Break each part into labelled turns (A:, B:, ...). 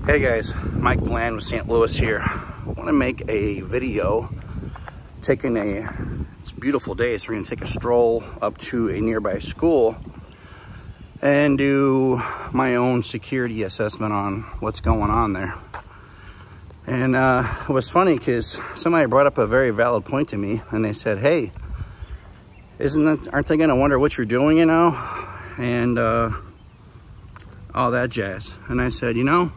A: Hey guys, Mike Bland with St. Louis here. I want to make a video it's a beautiful day, so we're going to take a stroll up to a nearby school and do my own security assessment on what's going on there. And it was funny because somebody brought up a very valid point to me, and they said, hey, aren't they going to wonder what you're doing, you know, and all that jazz. And I said, you know,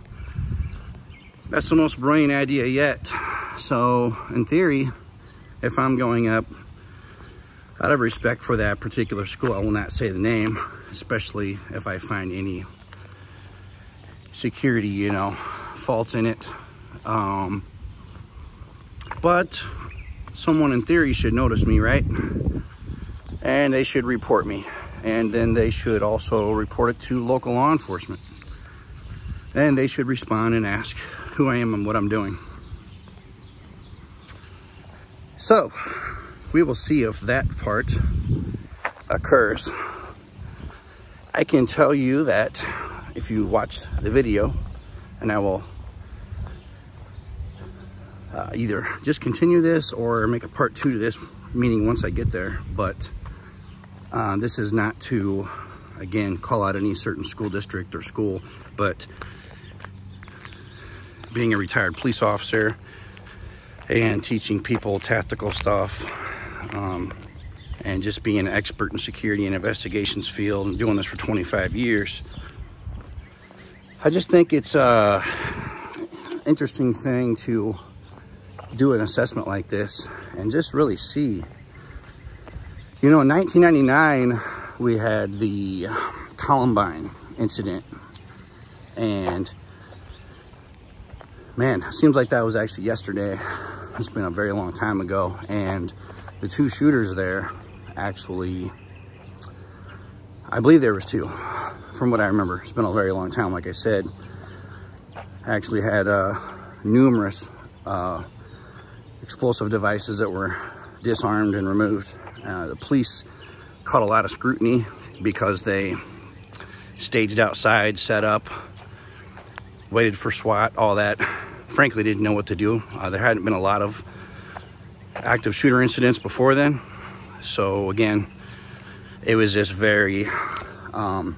A: that's the most brilliant idea yet. So in theory, if I'm going up, out of respect for that particular school, I will not say the name, especially if I find any security, you know, faults in it. But someone in theory should notice me, right? And they should report me. And then they should also report it to local law enforcement. And they should respond and ask who I am and what I'm doing. So we will see if that part occurs. I can tell you that if you watch the video, and I will either just continue this or make a part 2 to this, meaning once I get there. But this is not to, again, call out any certain school district or school, but being a retired police officer and teaching people tactical stuff, and just being an expert in security and investigations field and doing this for 25 years, I just think it's a interesting thing to do an assessment like this and just really see. You know, in 1999, we had the Columbine incident, and man, it seems like that was actually yesterday. It's been a very long time ago, and the 2 shooters there actually, I believe there was 2, from what I remember. It's been a very long time, like I said. Actually had numerous explosive devices that were disarmed and removed. The police caught a lot of scrutiny because they staged outside, set up, waited for SWAT, all that. Frankly, didn't know what to do. There hadn't been a lot of active shooter incidents before then. So again, it was just very kind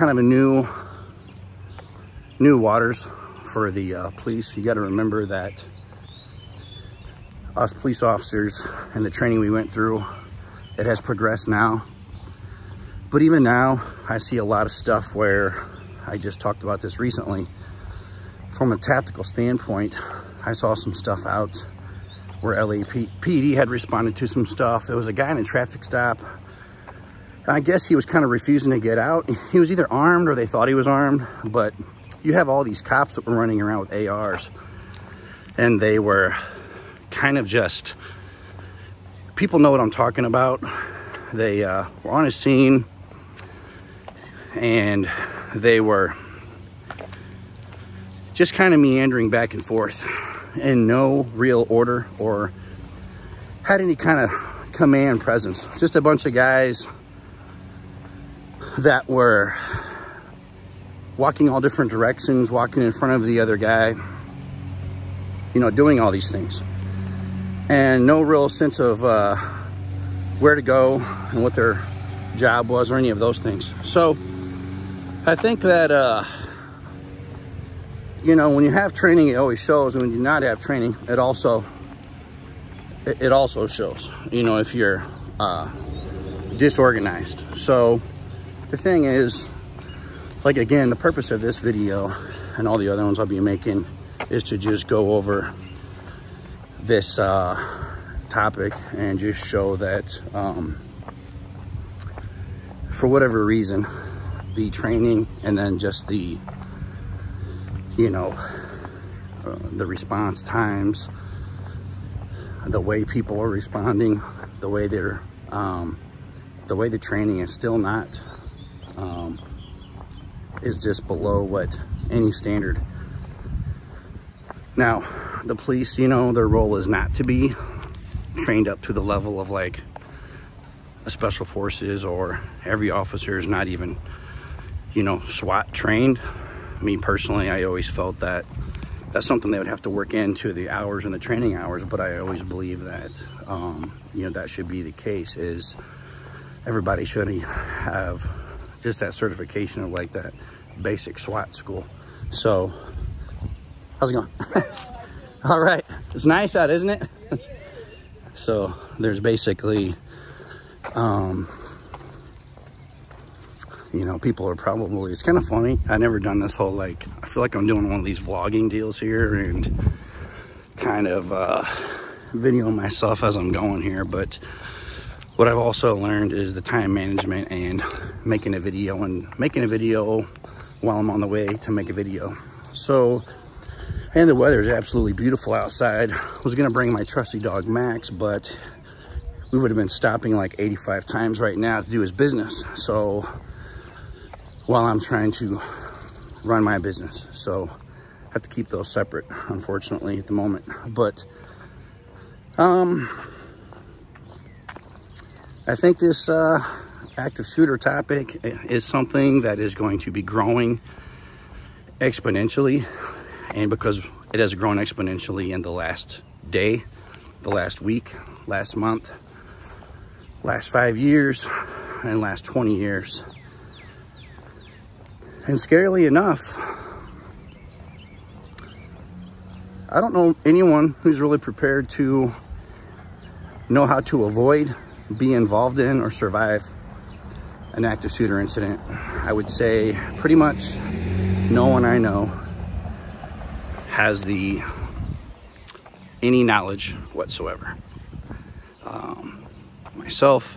A: of a new waters for the police. You got to remember that us police officers and the training we went through, it has progressed now. But even now, I see a lot of stuff where, I just talked about this recently, from a tactical standpoint, I saw some stuff out where LAPD had responded to some stuff. There was a guy in a traffic stop. I guess he was kind of refusing to get out. He was either armed or they thought he was armed, but you have all these cops that were running around with ARs, and they were kind of just, people know what I'm talking about. They were on a scene, and they were just kind of meandering back and forth in no real order or had any kind of command presence. Just a bunch of guys that were walking all different directions, walking in front of the other guy, you know, doing all these things. And no real sense of where to go and what their job was or any of those things. So I think that, you know, when you have training, it always shows. And when you do not have training, it also shows, you know, if you're disorganized. So the thing is, like, again, the purpose of this video and all the other ones I'll be making is to just go over this topic and just show that for whatever reason, the training and then just the, you know, the response times, the way people are responding, the way they're, the way the training is still not, is just below what any standard. Now, the police, you know, their role is not to be trained up to the level of like a special forces, or every officer is not even, you know, SWAT trained. me personally, I always felt that that's something they would have to work into the hours and the training hours, but I always believe that, you know, that should be the case, is everybody should have just that certification of like that basic SWAT school. So, how's it going? All right, it's nice out, isn't it? So there's basically, you know, people are probably, it's kind of funny. I've never done this whole, like, I feel like I'm doing one of these vlogging deals here and kind of videoing myself as I'm going here. But what I've also learned is the time management and making a video while I'm on the way to make a video. So, and the weather is absolutely beautiful outside. I was gonna bring my trusty dog Max, but we would have been stopping like 85 times right now to do his business. So, while I'm trying to run my business. So I have to keep those separate, unfortunately, at the moment. But I think this active shooter topic is something that is going to be growing exponentially. And because it has grown exponentially in the last day, the last week, last month, last 5 years, and last 20 years. And scarily enough, I don't know anyone who's really prepared to know how to avoid, be involved in, or survive an active shooter incident. I would say pretty much no one I know has any knowledge whatsoever. Myself,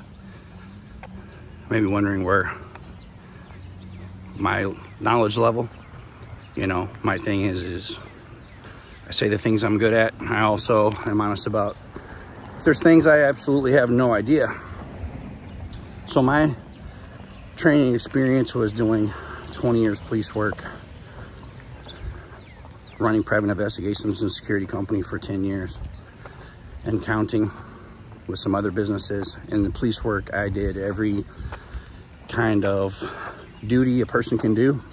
A: maybe wondering where my knowledge level, you know, my thing is I say the things I'm good at. I also am honest about if there's things I absolutely have no idea. So my training experience was doing 20 years police work, running private investigations and security company for 10 years and counting with some other businesses. In the police work, I did every kind of duty a person can do.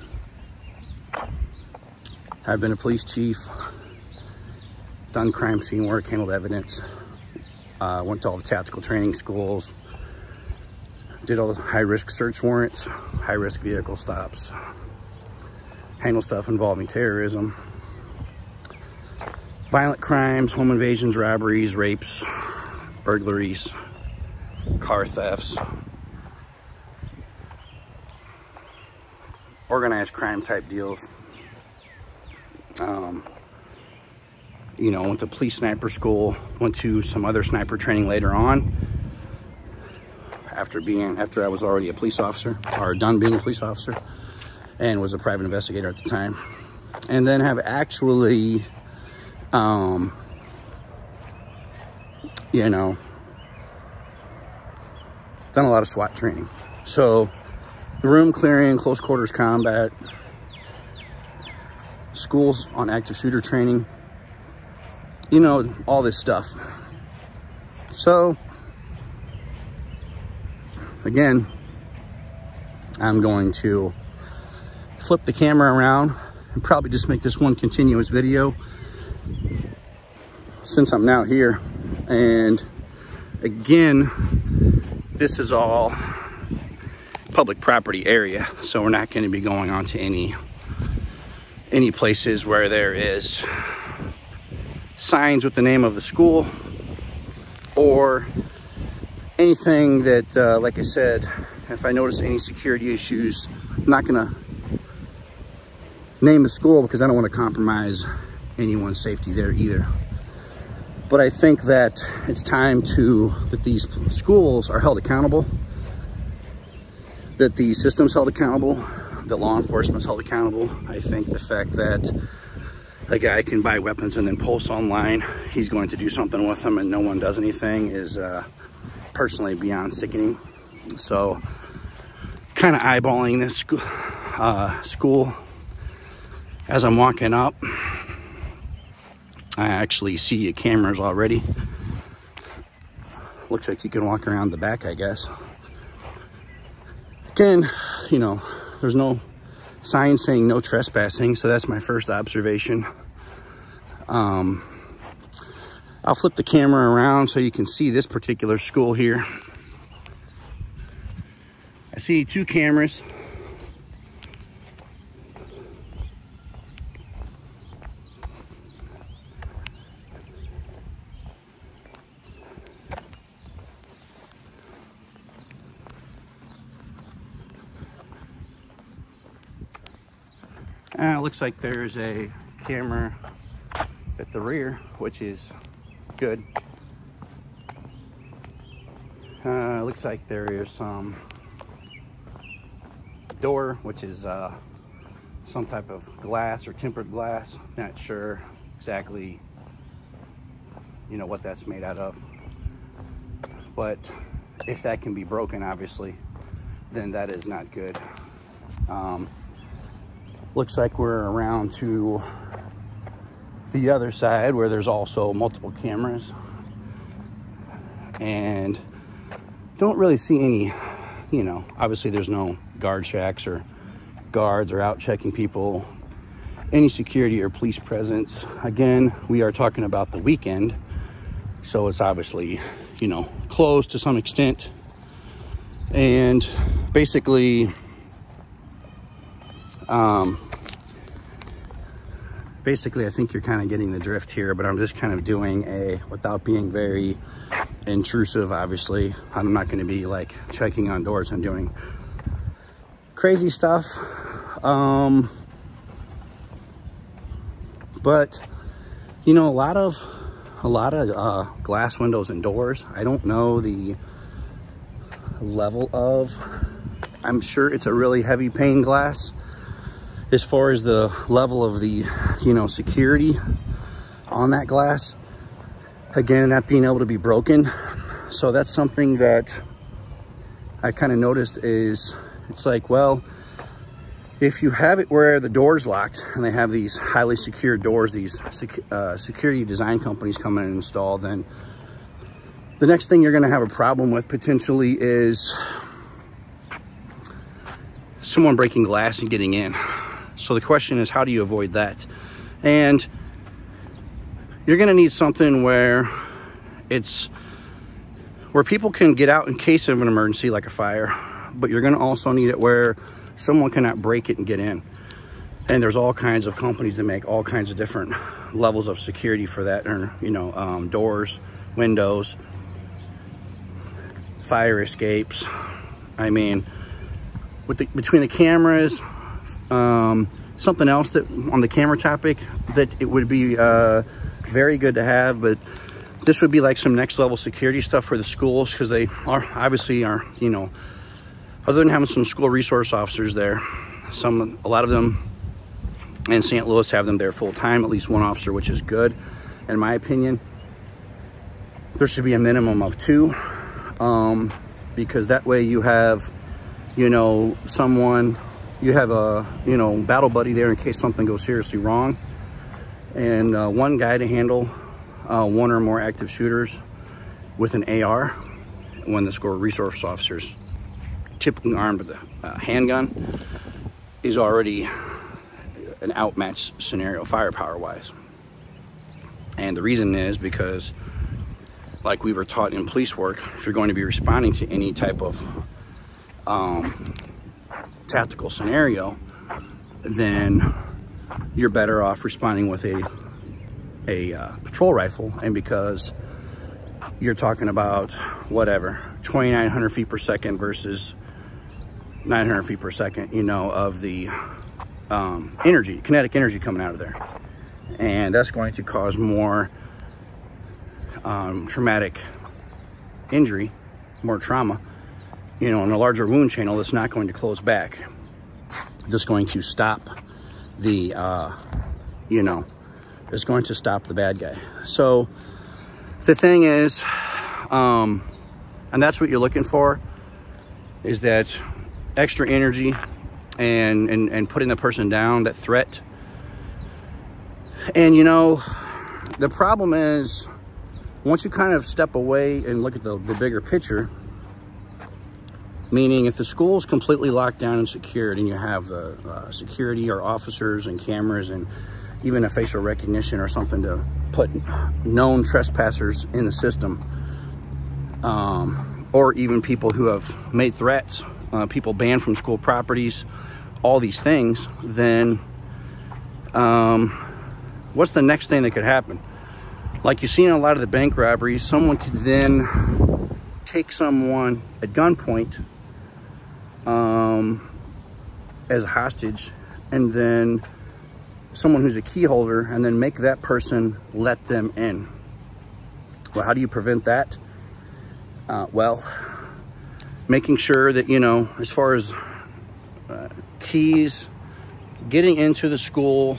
A: I've been a police chief, done crime scene work, handled evidence, went to all the tactical training schools, did all the high-risk search warrants, high-risk vehicle stops, handled stuff involving terrorism, violent crimes, home invasions, robberies, rapes, burglaries, car thefts, organized crime type deals. You know, went to police sniper school, went to some other sniper training later on after I was already a police officer, or done being a police officer, and was a private investigator at the time. And then have actually you know, done a lot of SWAT training. So room clearing, close quarters combat, schools on active shooter training, you know, all this stuff. So again, I'm going to flip the camera around and probably just make this one continuous video since I'm now here. And again, this is all public property area, so we're not going to be going on to any places where there is signs with the name of the school or anything that, like I said, if I notice any security issues, I'm not going to name the school because I don't want to compromise anyone's safety there either. But I think that it's time that these schools are held accountable, that the system's held accountable, that law enforcement's held accountable. I think the fact that a guy can buy weapons and then post online he's going to do something with them and no one does anything is personally beyond sickening. So kind of eyeballing this school as I'm walking up. I actually see cameras already. Looks like you can walk around the back, I guess. Again, you know, there's no sign saying no trespassing. So that's my first observation. I'll flip the camera around so you can see this particular school here. I see 2 cameras. Looks like there's a camera at the rear, which is good. Looks like there is some door, which is some type of glass or tempered glass. Not sure exactly, you know, what that's made out of. But if that can be broken, obviously, then that is not good. Looks like we're around to the other side where there's also multiple cameras, and don't really see any, you know, obviously there's no guard shacks or guards or out checking people, any security or police presence. Again, we are talking about the weekend, so it's obviously, you know, closed to some extent. And basically, I think you're kind of getting the drift here, but I'm just kind of doing without being very intrusive, obviously. I'm not going to be like checking on doors and doing crazy stuff. But, you know, a lot of glass windows and doors. I don't know the level of, I'm sure it's a really heavy pane glass. As far as the level of the, you know, security on that glass, again, not being able to be broken. So that's something that I kind of noticed is, it's like, well, if you have it where the door's locked and they have these highly secure doors, these security design companies come in and install, then the next thing you're going to have a problem with potentially is someone breaking glass and getting in. So the question is, how do you avoid that? And you're going to need something where people can get out in case of an emergency, like a fire, but you're going to also need it where someone cannot break it and get in. And there's all kinds of companies that make all kinds of different levels of security for that, or, you know, doors, windows, fire escapes. I mean, between the cameras, something else that on the camera topic that it would be very good to have, but this would be like some next level security stuff for the schools, because they are obviously, you know, other than having some school resource officers there, a lot of them in St. Louis have them there full time, at least one officer, which is good in my opinion. There should be a minimum of 2, because that way you have, you know, you have a, you know, battle buddy there in case something goes seriously wrong, and one guy to handle 1 or more active shooters with an AR when the school resource officer's typically armed with a handgun is already an outmatched scenario firepower wise. And the reason is because, like we were taught in police work, if you're going to be responding to any type of tactical scenario, then you're better off responding with a patrol rifle. And because you're talking about whatever 2,900 feet per second versus 900 feet per second, you know, of the kinetic energy coming out of there, and that's going to cause more traumatic injury, more trauma, you know, in a larger wound channel that's not going to close back. Just going to stop the, you know, it's going to stop the bad guy. So the thing is, and that's what you're looking for, is that extra energy and putting the person down, that threat. And, you know, the problem is, once you kind of step away and look at the bigger picture, Meaning if the school is completely locked down and secured, and you have the security or officers and cameras and even a facial recognition or something to put known trespassers in the system, or even people who have made threats, people banned from school properties, all these things, then what's the next thing that could happen? Like you see in a lot of the bank robberies, someone could then take someone at gunpoint as a hostage, and then someone who's a key holder, and then make that person let them in. Well, how do you prevent that? Well, making sure that, you know, as far as keys, getting into the school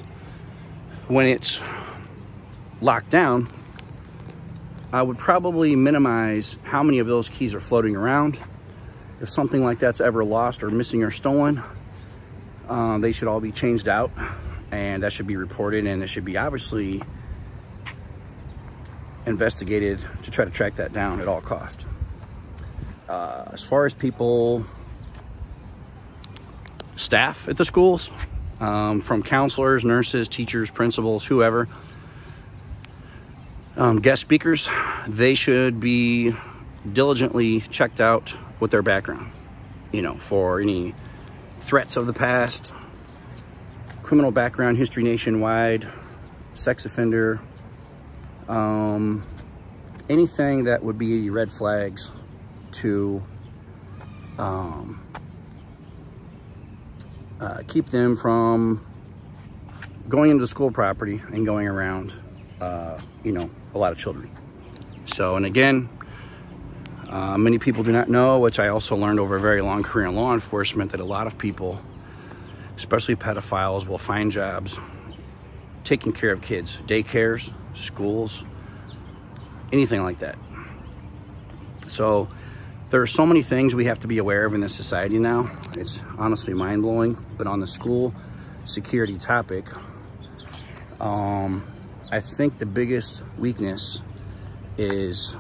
A: when it's locked down, I would probably minimize how many of those keys are floating around. If something like that's ever lost or missing or stolen, they should all be changed out, and that should be reported, and it should be obviously investigated to try to track that down at all costs. As far as people, staff at the schools, from counselors, nurses, teachers, principals, whoever, guest speakers, they should be diligently checked out with their background, you know, for any threats of the past, criminal background history nationwide, sex offender, anything that would be red flags to keep them from going into the school property and going around, you know, a lot of children. So, and again, many people do not know, which I also learned over a very long career in law enforcement, that a lot of people, especially pedophiles, will find jobs taking care of kids, daycares, schools, anything like that. So there are so many things we have to be aware of in this society now. It's honestly mind-blowing. But on the school security topic, I think the biggest weakness is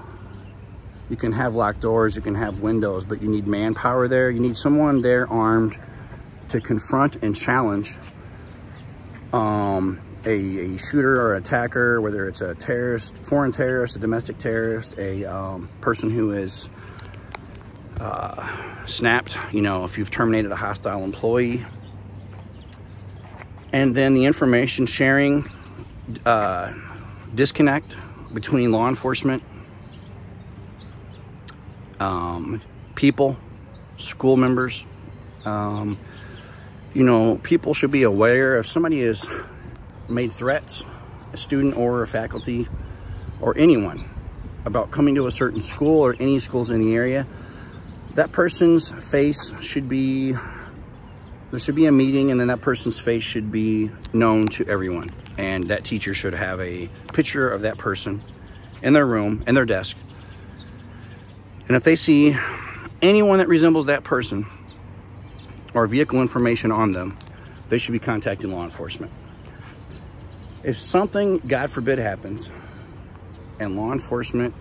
A: you can have locked doors, you can have windows, but you need manpower there. You need someone there armed to confront and challenge a shooter or attacker, whether it's a terrorist, foreign terrorist, a domestic terrorist, a person who is snapped, you know, if you've terminated a hostile employee. And then the information sharing disconnect between law enforcement, people, school members. You know, people should be aware if somebody has made threats, a student or a faculty or anyone, about coming to a certain school or any schools in the area, that person's face should be, there should be a meeting, and then that person's face should be known to everyone. And that teacher should have a picture of that person in their room, in their desk. And if they see anyone that resembles that person or vehicle information on them, they should be contacting law enforcement. If something, God forbid, happens and law enforcement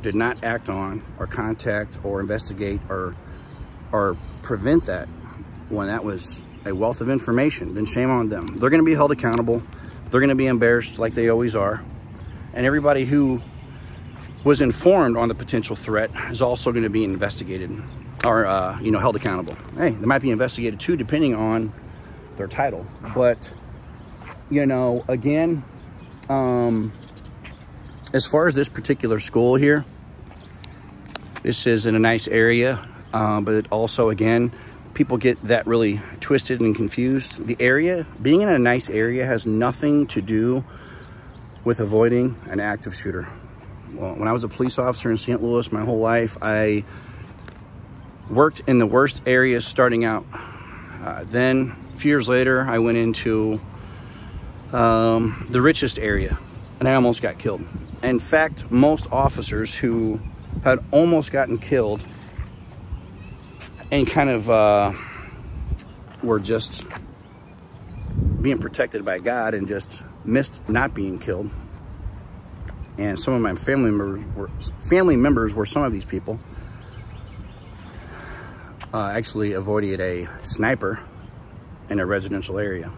A: did not act on or contact or investigate or prevent that when that was a wealth of information, then shame on them. They're going to be held accountable. They're going to be embarrassed like they always are. And everybody who was informed on the potential threat is also going to be investigated or, you know, held accountable. Hey, they might be investigated too, depending on their title. But, you know, again, as far as this particular school here, this is in a nice area, but it also, again, people get that really twisted and confused. The area, being in a nice area, has nothing to do with avoiding an active shooter. Well, when I was a police officer in St. Louis my whole life, I worked in the worst areas starting out. Then, a few years later, I went into the richest area, and I almost got killed. In fact, most officers who had almost gotten killed and kind of were just being protected by God and just missed not being killed. And some of my family members were some of these people. actually avoided a sniper in a residential area.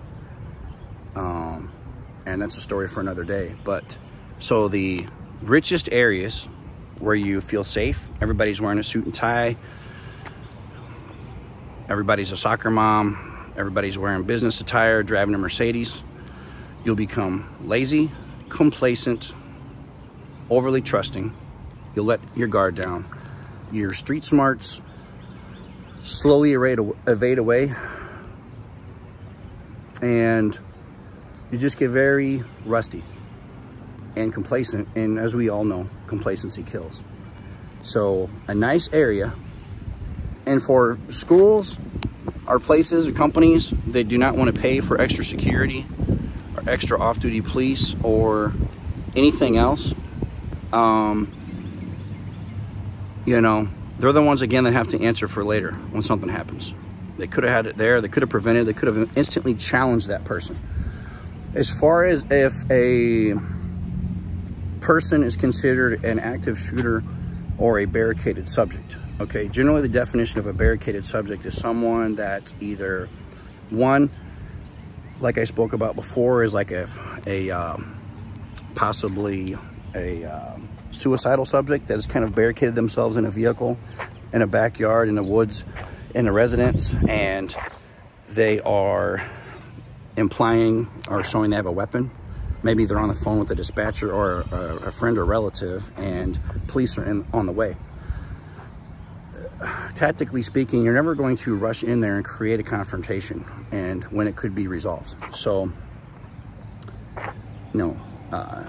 A: And that's a story for another day. But so the richest areas where you feel safe, everybody's wearing a suit and tie, everybody's a soccer mom, everybody's wearing business attire, driving a Mercedes, you'll become lazy, complacent, overly trusting. You'll let your guard down. Your street smarts slowly evade away, and you just get very rusty and complacent. And as we all know, complacency kills. So a nice area, and for schools or places or companies that do not want to pay for extra security or extra off-duty police or anything else, you know, they're the ones, again, that have to answer for later when something happens. They could have had it there. They could have prevented. They could have instantly challenged that person. As far as if a person is considered an active shooter or a barricaded subject, okay, generally the definition of a barricaded subject is someone that either, one, like I spoke about before, is like possibly a suicidal subject that has kind of barricaded themselves in a vehicle, in a backyard, in the woods, in a residence, and they are implying or showing they have a weapon. Maybe they're on the phone with the dispatcher or a friend or relative, and police are on the way. Tactically speaking, you're never going to rush in there and create a confrontation, and when it could be resolved. So, you know,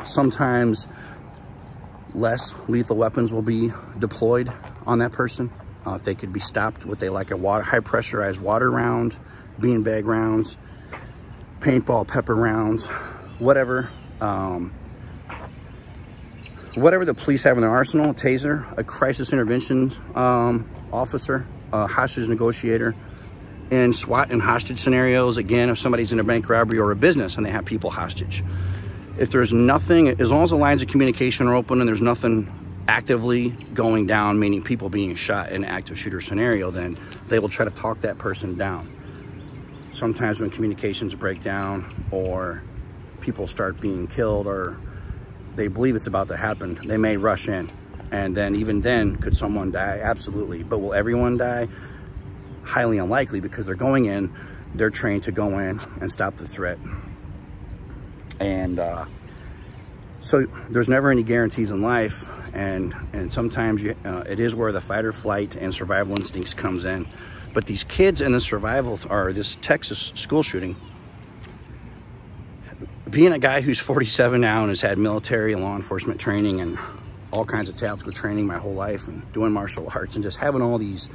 A: sometimes less lethal weapons will be deployed on that person. If they could be stopped with high pressurized water round, beanbag rounds, paintball pepper rounds, whatever. Whatever the police have in their arsenal, a taser, a crisis intervention officer, a hostage negotiator. In SWAT and hostage scenarios, again, if somebody's in a bank robbery or a business and they have people hostage, if there's nothing, as long as the lines of communication are open and there's nothing actively going down, meaning people being shot in an active shooter scenario, then they will try to talk that person down. Sometimes when communications break down or people start being killed or they believe it's about to happen, they may rush in. And then even then, could someone die? Absolutely. But will everyone die? Highly unlikely, because they're going in, they're trained to go in and stop the threat. And so there's never any guarantees in life. And sometimes it is where the fight or flight and survival instincts comes in. But these kids in the survival, or this Texas school shooting, being a guy who's 47 now and has had military and law enforcement training and all kinds of tactical training my whole life and doing martial arts and just having all these,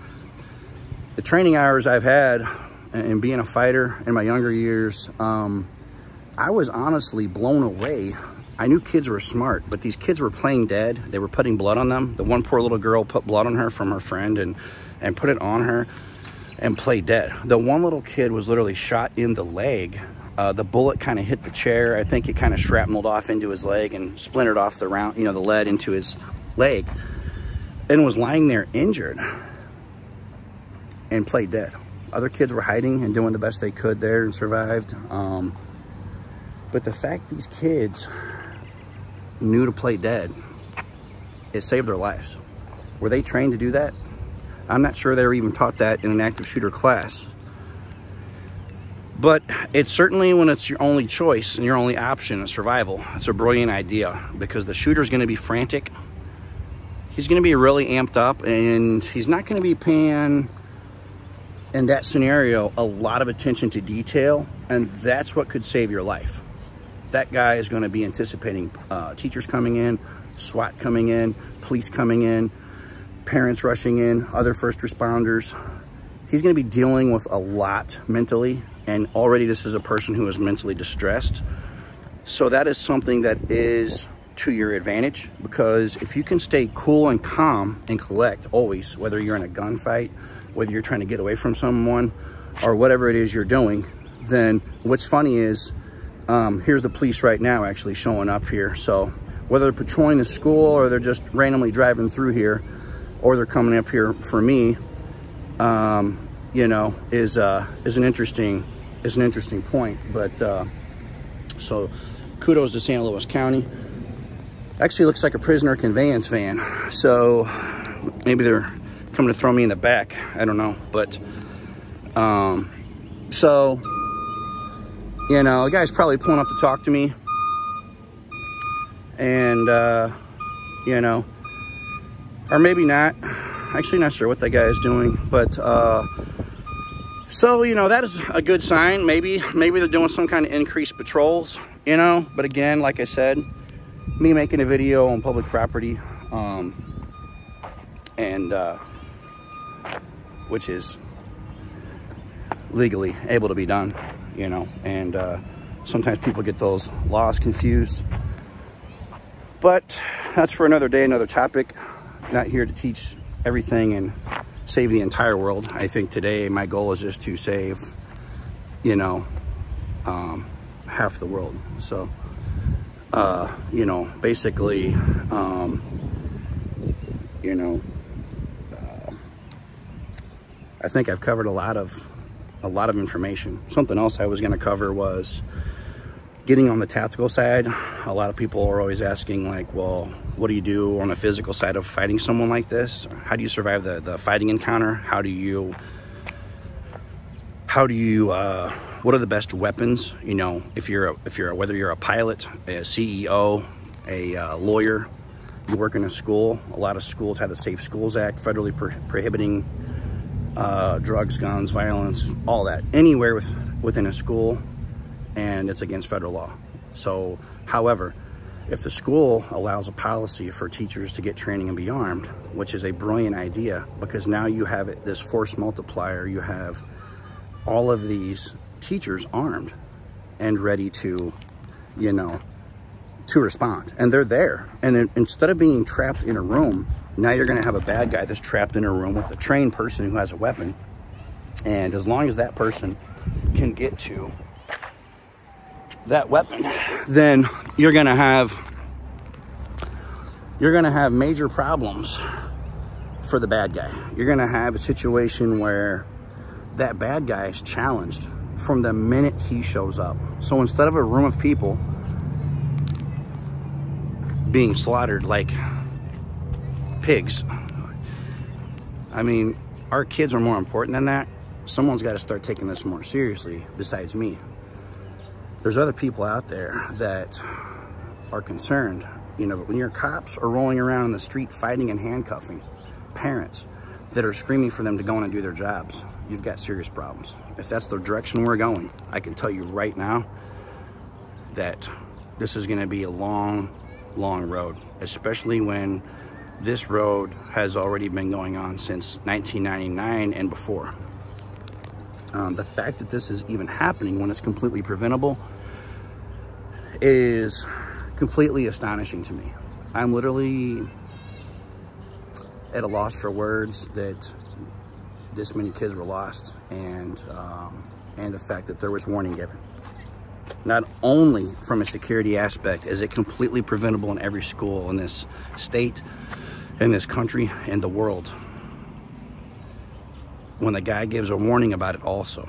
A: the training hours I've had and being a fighter in my younger years, I was honestly blown away. I knew kids were smart, but these kids were playing dead. They were putting blood on them. The one poor little girl put blood on her from her friend and put it on her and played dead. The one little kid was literally shot in the leg. The bullet kind of hit the chair. I think it kind of shrapneled off into his leg and splintered off the round, the lead into his leg, and was lying there injured and played dead. Other kids were hiding and doing the best they could there and survived. But the fact these kids knew to play dead, it saved their lives. Were they trained to do that? I'm not sure they were even taught that in an active shooter class. But it's certainly, when it's your only choice and your only option of survival, it's a brilliant idea, because the shooter's going to be frantic. He's going to be really amped up, and he's not going to be paying, in that scenario, a lot of attention to detail, and that's what could save your life. That guy is going to be anticipating teachers coming in, SWAT coming in, police coming in, parents rushing in, other first responders. He's going to be dealing with a lot mentally, and already this is a person who is mentally distressed. So that is something that is to your advantage, because if you can stay cool and calm and collect always, whether you're in a gunfight, whether you're trying to get away from someone, or whatever it is you're doing, then what's funny is, here's the police right now actually showing up here. So whether they're patrolling the school or they're just randomly driving through here, or they're coming up here for me, you know, is an interesting point. But so kudos to St. Louis County. Actually looks like a prisoner conveyance van, so maybe they're coming to throw me in the back, I don't know. But so, you know, the guy's probably pulling up to talk to me, and you know, or maybe not. Actually not sure what that guy is doing, but so, you know, that is a good sign. Maybe they're doing some kind of increased patrols, you know. But again, like I said, me making a video on public property, and which is legally able to be done, you know, and sometimes people get those laws confused. But that's for another day, another topic. Not here to teach everything and save the entire world. I think today my goal is just to save, you know, half the world. So you know, basically, you know, I think I've covered a lot of information. Something else I was going to cover was getting on the tactical side. A lot of people are always asking, like, well, what do you do on the physical side of fighting someone like this? How do you survive the fighting encounter? How do you what are the best weapons? You know, whether you're a pilot, a CEO, a lawyer, you work in a school. A lot of schools have the Safe Schools Act, federally prohibiting drugs, guns, violence, all that, anywhere within a school, and it's against federal law. So, however, if the school allows a policy for teachers to get training and be armed, which is a brilliant idea, because now you have this force multiplier, you have all of these teachers armed and ready to, you know, to respond, and they're there. And instead of being trapped in a room, now you're going to have a bad guy that's trapped in a room with a trained person who has a weapon. And as long as that person can get to that weapon, then you're going to have major problems for the bad guy. You're going to have a situation where that bad guy is challenged from the minute he shows up. So instead of a room of people being slaughtered like pigs, I mean, our kids are more important than that. Someone's got to start taking this more seriously besides me. There's other people out there that are concerned. You know, when your cops are rolling around in the street fighting and handcuffing parents that are screaming for them to go in and do their jobs, you've got serious problems. If that's the direction we're going, I can tell you right now that this is going to be a long, long road, especially when this road has already been going on since 1999 and before. The fact that this is even happening when it's completely preventable is completely astonishing to me. I'm literally at a loss for words that this many kids were lost, and the fact that there was warning given. Not only from a security aspect is it completely preventable in every school in this state, in this country, in the world. When the guy gives a warning about it also,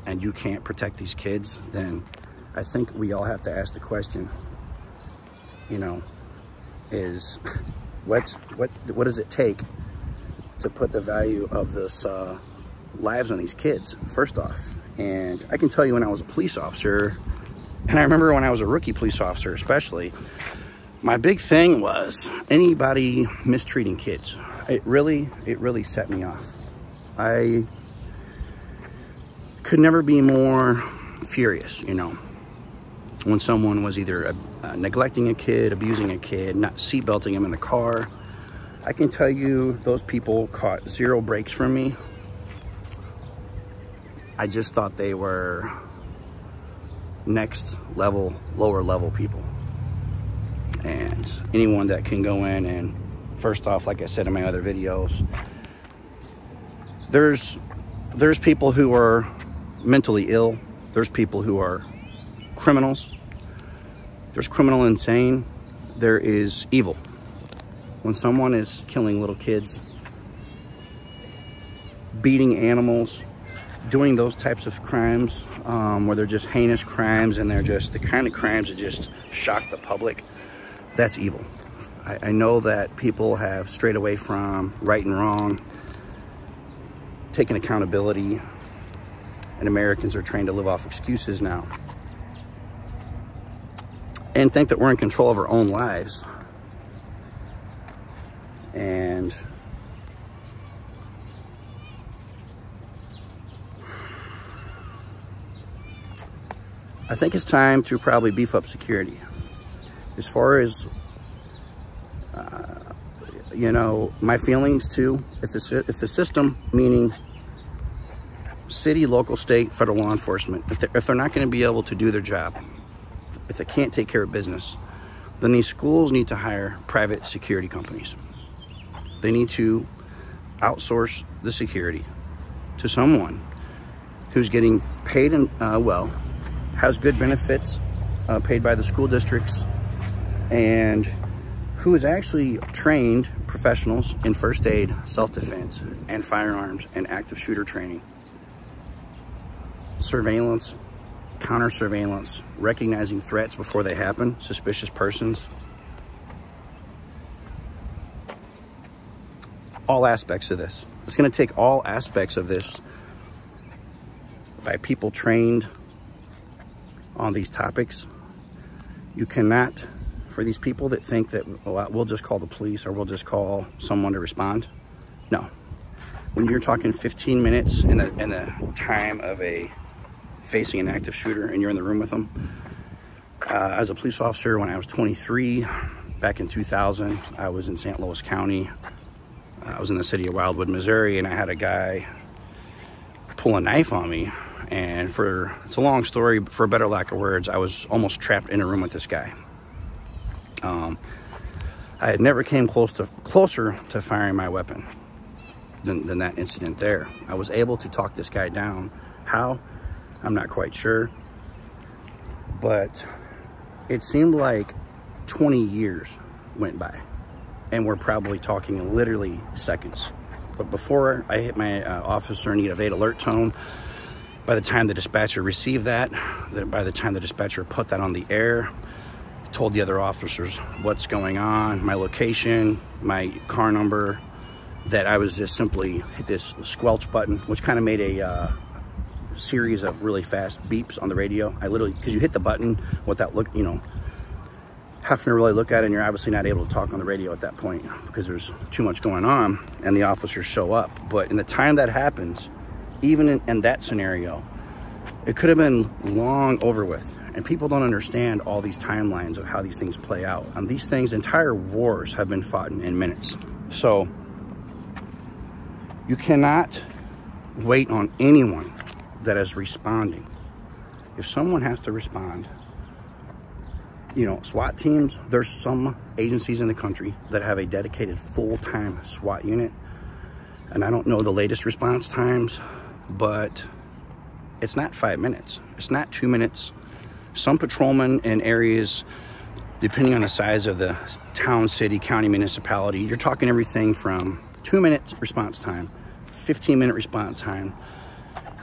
A: and you can't protect these kids, then I think we all have to ask the question, you know, is what does it take to put the value of this lives on these kids first off? And I can tell you, when I was a police officer, and I remember when I was a rookie police officer especially, my big thing was anybody mistreating kids. It really set me off. I could never be more furious, you know, when someone was either neglecting a kid, abusing a kid, not seatbelting him in the car. I can tell you those people caught zero breaks from me. I just thought they were next level, lower level people. And anyone that can go in and, first off, like I said in my other videos, there's people who are mentally ill. There's people who are criminals. There's criminal insane. There is evil. When someone is killing little kids, beating animals, doing those types of crimes, where they're just heinous crimes and they're just the kind of crimes that just shock the public. That's evil. I know that people have strayed away from right and wrong, taking accountability, and Americans are trained to live off excuses now and think that we're in control of our own lives. And I think it's time to probably beef up security. As far as, you know, my feelings too, if the system, meaning city, local, state, federal law enforcement, if they're not going to be able to do their job, if they can't take care of business, then these schools need to hire private security companies. They need to outsource the security to someone who's getting paid and well, has good benefits paid by the school districts, and who is actually trained professionals in first aid, self-defense, and firearms and active shooter training, surveillance, counter surveillance, recognizing threats before they happen, suspicious persons, all aspects of this. It's going to take all aspects of this by people trained on these topics. You cannot, for these people that think that, well, we'll just call the police or we'll just call someone to respond. No. When you're talking 15 minutes in the time of facing an active shooter and you're in the room with them. As a police officer, when I was 23, back in 2000, I was in St. Louis County. I was in the city of Wildwood, Missouri, and I had a guy pull a knife on me. And it's a long story, but for a better lack of words, I was almost trapped in a room with this guy. I had never came closer to firing my weapon than that incident there. I was able to talk this guy down. How? I'm not quite sure. But it seemed like 20 years went by. And we're probably talking literally seconds. But before I hit my officer need of 8 alert tone, by the time the dispatcher received that, by the time the dispatcher put that on the air, told the other officers what's going on, my location, my car number, that I was just simply hit this squelch button, which kind of made a series of really fast beeps on the radio. I literally, because you hit the button without having to really look at it, and you're obviously not able to talk on the radio at that point because there's too much going on and the officers show up. But in the time that happens, even in that scenario, it could have been long over with. And people don't understand all these timelines of how these things play out. And these things, entire wars have been fought in minutes. So you cannot wait on anyone that is responding. If someone has to respond, SWAT teams, there's some agencies in the country that have a dedicated full-time SWAT unit. And I don't know the latest response times, but it's not 5 minutes. It's not 2 minutes. Some patrolmen in areas, depending on the size of the town, city, county, municipality, you're talking everything from 2 minutes response time, 15-minute response time,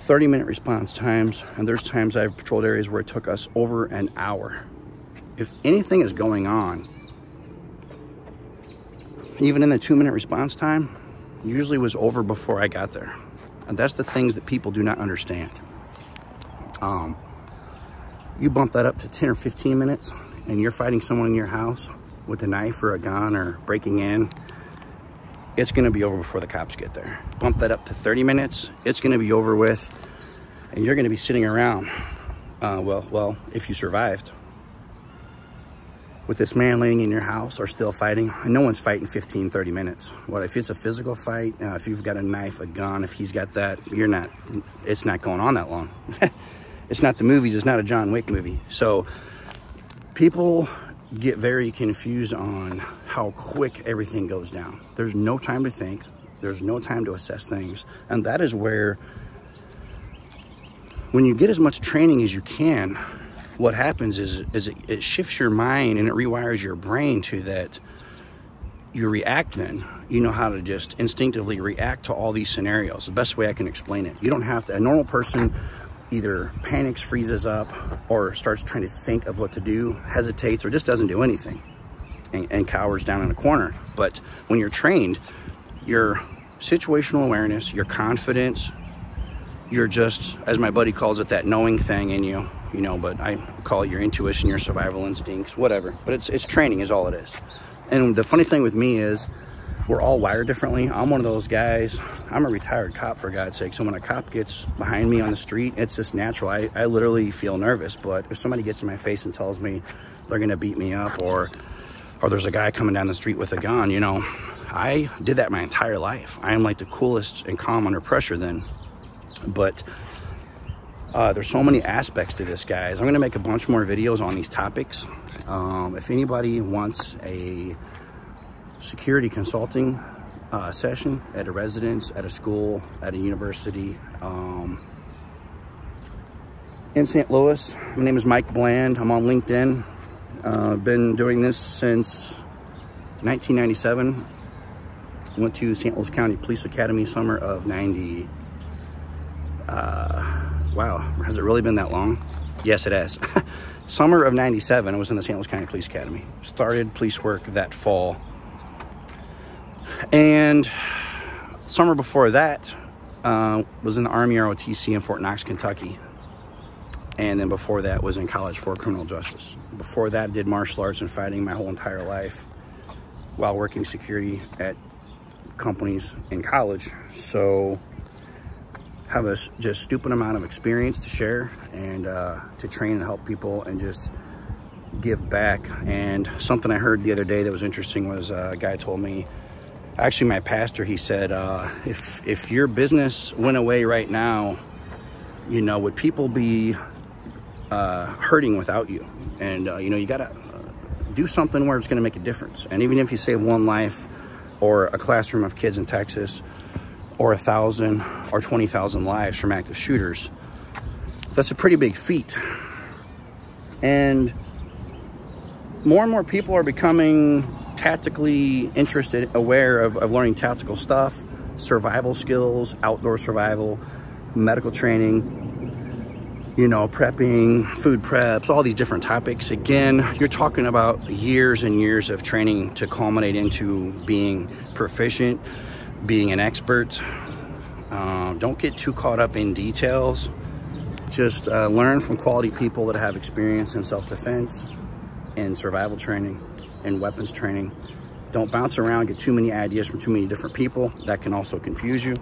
A: 30-minute response times, and there's times I've patrolled areas where it took us over an hour. If anything is going on, even in the 2-minute response time, usually was over before I got there. And that's the things that people do not understand. You bump that up to 10 or 15 minutes and you're fighting someone in your house with a knife or a gun or breaking in, it's going to be over before the cops get there. Bump that up to 30 minutes, it's going to be over with, and you're going to be sitting around, well, if you survived, with this man laying in your house or still fighting. No one's fighting 15, 30 minutes. What if it's a physical fight? If you've got a knife, a gun, if he's got that, it's not going on that long. It's not the movies, it's not a John Wick movie. So people get very confused on how quick everything goes down. There's no time to think. There's no time to assess things. And that is where, when you get as much training as you can, what happens is it shifts your mind and it rewires your brain to that you react then. You know how to just instinctively react to all these scenarios. The best way I can explain it. You don't have to, a normal person either panics, freezes up, or starts trying to think of what to do, hesitates, or just doesn't do anything and cowers down in a corner. But when you're trained, your situational awareness, your confidence, you're just, as my buddy calls it, that knowing thing in you, you know, but I call it your intuition, your survival instincts, whatever. But it's training is all it is. And the funny thing with me is we're all wired differently. I'm one of those guys. I'm a retired cop, for God's sake. So when a cop gets behind me on the street, it's just natural. I literally feel nervous. But if somebody gets in my face and tells me they're going to beat me up, or there's a guy coming down the street with a gun, you know, I did that my entire life. I am like the coolest and calm under pressure then. But there's so many aspects to this, guys. I'm going to make a bunch more videos on these topics. If anybody wants a security consulting session at a residence, at a school, at a university in St. Louis, my name is Mike Bland. I'm on LinkedIn. I've been doing this since 1997. Went to St. Louis County Police Academy summer of 90. Wow, has it really been that long? Yes, it has. Summer of 97, I was in the St. Louis County Police Academy. Started police work that fall. And summer before that, was in the Army ROTC in Fort Knox, Kentucky. And then before that was in college for criminal justice. Before that, did martial arts and fighting my whole entire life while working security at companies in college. So have a just stupid amount of experience to share and to train and help people and just give back. And something I heard the other day that was interesting was a guy told me, actually my pastor, he said, if your business went away right now, you know, would people be hurting without you? And you know, you gotta do something where it's gonna make a difference. And even if you save one life or a classroom of kids in Texas, or 1,000 or 20,000 lives from active shooters, that's a pretty big feat. And more people are becoming tactically interested, aware of learning tactical stuff, survival skills, outdoor survival, medical training, you know, prepping, food preps, all these different topics. Again, you're talking about years and years of training to culminate into being proficient, being an expert. Don't get too caught up in details. Just learn from quality people that have experience in self-defense and survival training and weapons training. Don't bounce around, get too many ideas from too many different people. That can also confuse you.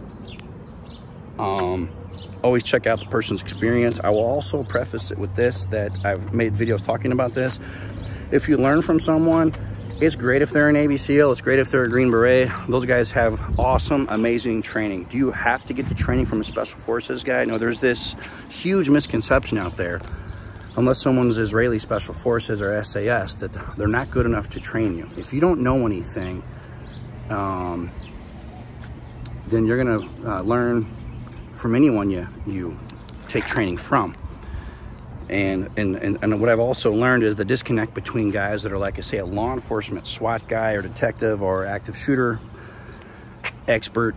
A: Always check out the person's experience. I will also preface it with this, that I've made videos talking about this. If you learn from someone, it's great if they're an Navy SEAL. It's great if they're a Green Beret. Those guys have awesome, amazing training. Do you have to get the training from a Special Forces guy? No, there's this huge misconception out there. Unless someone's Israeli Special Forces or SAS, that they're not good enough to train you. If you don't know anything, then you're gonna learn from anyone you take training from. And what I've also learned is the disconnect between guys that are like, say, a law enforcement SWAT guy or detective or active shooter expert,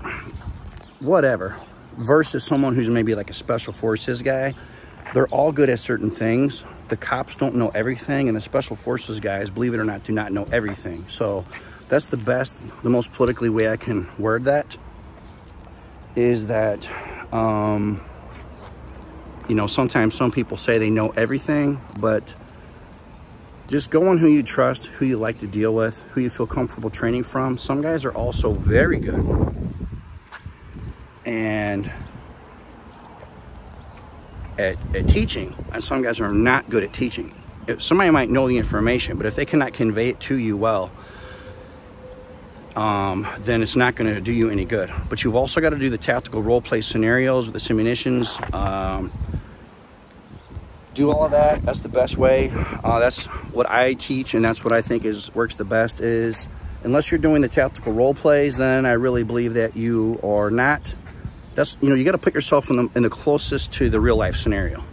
A: whatever, versus someone who's maybe like a Special Forces guy. They're all good at certain things. The cops don't know everything, and the Special Forces guys, believe it or not, do not know everything. So that's the best, the most politically way I can word that, is that you know, sometimes some people say they know everything, but just go on who you trust, who you like to deal with, who you feel comfortable training from. Some guys are also very good and at teaching, and some guys are not good at teaching. Somebody might know the information, but if they cannot convey it to you well, then it's not going to do you any good. But you've also got to do the tactical role play scenarios with the simulations. Do all of that. That's the best way. That's what I teach, and that's what I think works the best. Is unless you're doing the tactical role plays, then I really believe that you are not. That's, you know, you got to put yourself in the closest to the real life scenario.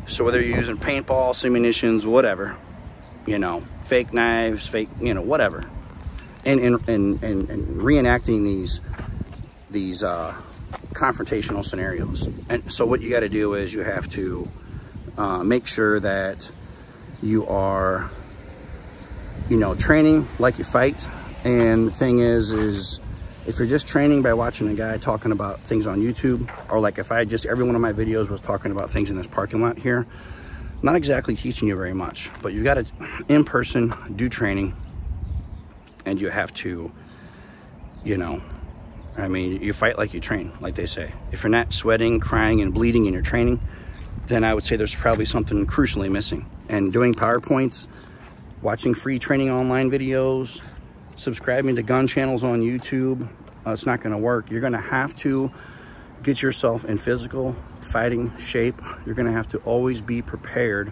A: So whether you're using paintball, simulations, whatever, you know, fake knives, fake, you know, whatever. and reenacting these confrontational scenarios. And so what you got to do is you have to make sure that you are, you know, training like you fight. And the thing is if you're just training by watching a guy talking about things on YouTube, or like if every one of my videos was talking about things in this parking lot here, not exactly teaching you very much. But you got to in person do training, and you have to, you know, I mean, you fight like you train, like they say. If you're not sweating, crying, and bleeding in your training, then I would say there's probably something crucially missing. And doing PowerPoints, watching free training online videos, subscribing to gun channels on YouTube, it's not going to work. You're going to have to get yourself in physical fighting shape. You're going to have to always be prepared.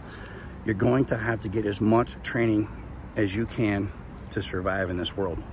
A: You're going to have to get as much training as you can to survive in this world.